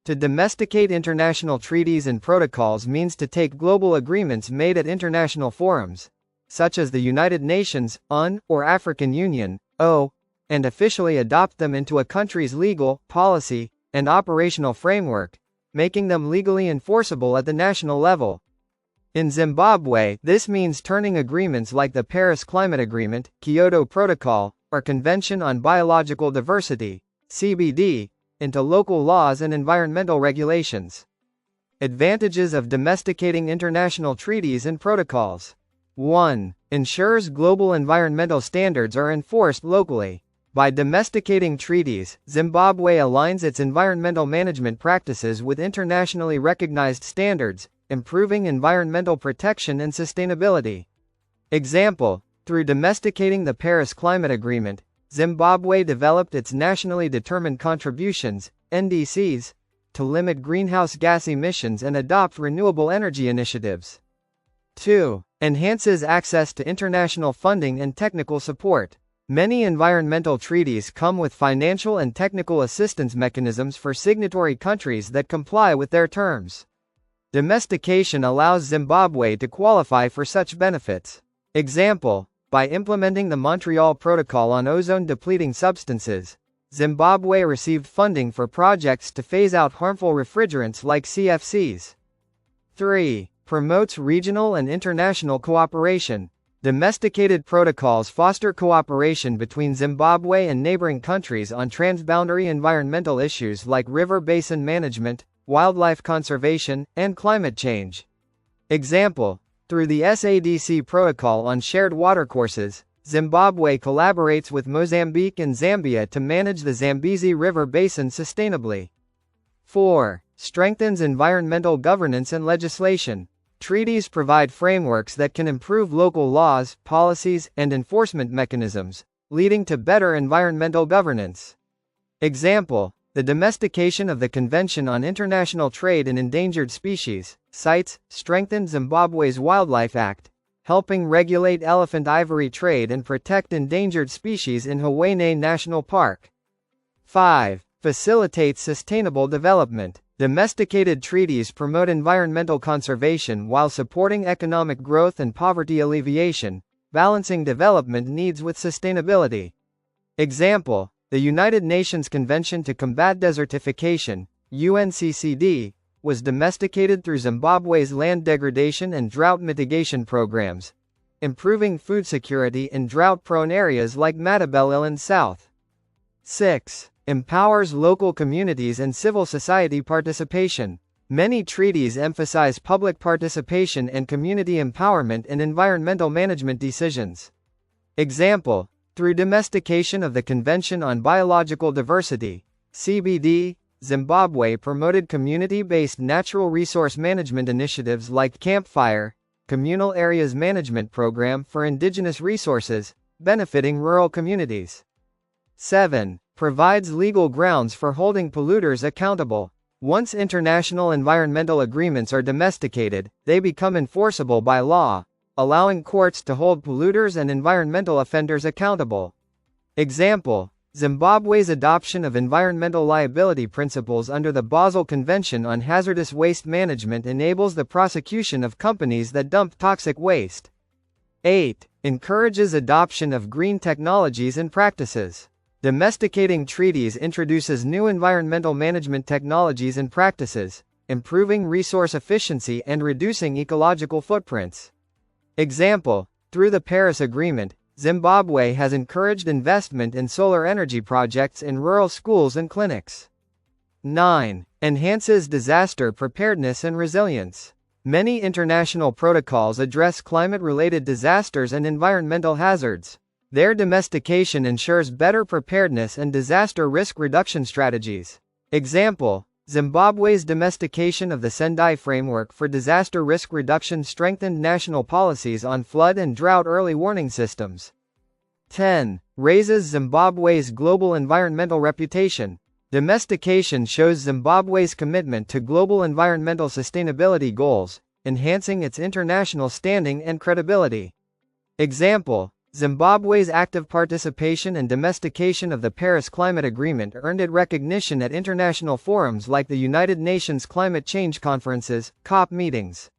To domesticate international treaties and protocols means to take global agreements made at international forums, such as the United Nations, UN, or African Union, O, and officially adopt them into a country's legal, policy, and operational framework, making them legally enforceable at the national level. In Zimbabwe, this means turning agreements like the Paris Climate Agreement, Kyoto Protocol, or Convention on Biological Diversity, CBD, into local laws and environmental regulations. Advantages of domesticating international treaties and protocols. 1. Ensures global environmental standards are enforced locally. By domesticating treaties, Zimbabwe aligns its environmental management practices with internationally recognized standards, improving environmental protection and sustainability. Example: through domesticating the Paris Climate Agreement, Zimbabwe developed its nationally determined contributions, NDCs, to limit greenhouse gas emissions and adopt renewable energy initiatives. 2. Enhances access to international funding and technical support. Many environmental treaties come with financial and technical assistance mechanisms for signatory countries that comply with their terms. Domestication allows Zimbabwe to qualify for such benefits. Example: by implementing the Montreal Protocol on ozone-depleting substances, Zimbabwe received funding for projects to phase out harmful refrigerants like CFCs. 3. Promotes regional and international cooperation. Domesticated protocols foster cooperation between Zimbabwe and neighboring countries on transboundary environmental issues like river basin management, wildlife conservation, and climate change. Example: through the SADC Protocol on shared watercourses, Zimbabwe collaborates with Mozambique and Zambia to manage the Zambezi River Basin sustainably. 4. Strengthens environmental governance and legislation. Treaties provide frameworks that can improve local laws, policies, and enforcement mechanisms, leading to better environmental governance. Example: the domestication of the Convention on International Trade in Endangered Species, CITES, strengthened Zimbabwe's Wildlife Act, helping regulate elephant ivory trade and protect endangered species in Hwange National Park. 5. Facilitates sustainable development. Domesticated treaties promote environmental conservation while supporting economic growth and poverty alleviation, balancing development needs with sustainability. Example: the United Nations Convention to Combat Desertification, UNCCD, was domesticated through Zimbabwe's land degradation and drought mitigation programs, improving food security in drought-prone areas like Matabeleland South. 6. Empowers local communities and civil society participation. Many treaties emphasize public participation and community empowerment in environmental management decisions. Example: through domestication of the Convention on Biological Diversity, CBD, Zimbabwe promoted community-based natural resource management initiatives like Campfire, Communal Areas Management Program for indigenous resources, benefiting rural communities. 7. Provides legal grounds for holding polluters accountable. Once international environmental agreements are domesticated, they become enforceable by law, allowing courts to hold polluters and environmental offenders accountable. Example: Zimbabwe's adoption of environmental liability principles under the Basel Convention on Hazardous Waste Management enables the prosecution of companies that dump toxic waste. 8. Encourages adoption of green technologies and practices. Domesticating treaties introduces new environmental management technologies and practices, improving resource efficiency and reducing ecological footprints. Example: through the Paris Agreement, Zimbabwe has encouraged investment in solar energy projects in rural schools and clinics. 9. Enhances disaster preparedness and resilience. Many international protocols address climate-related disasters and environmental hazards. Their domestication ensures better preparedness and disaster risk reduction strategies. Example: Zimbabwe's domestication of the Sendai Framework for Disaster Risk Reduction strengthened national policies on flood and drought early warning systems. 10. Raises Zimbabwe's global environmental reputation. Domestication shows Zimbabwe's commitment to global environmental sustainability goals, enhancing its international standing and credibility. Example: Zimbabwe's active participation and domestication of the Paris Climate Agreement earned it recognition at international forums like the United Nations Climate Change Conferences, COP meetings.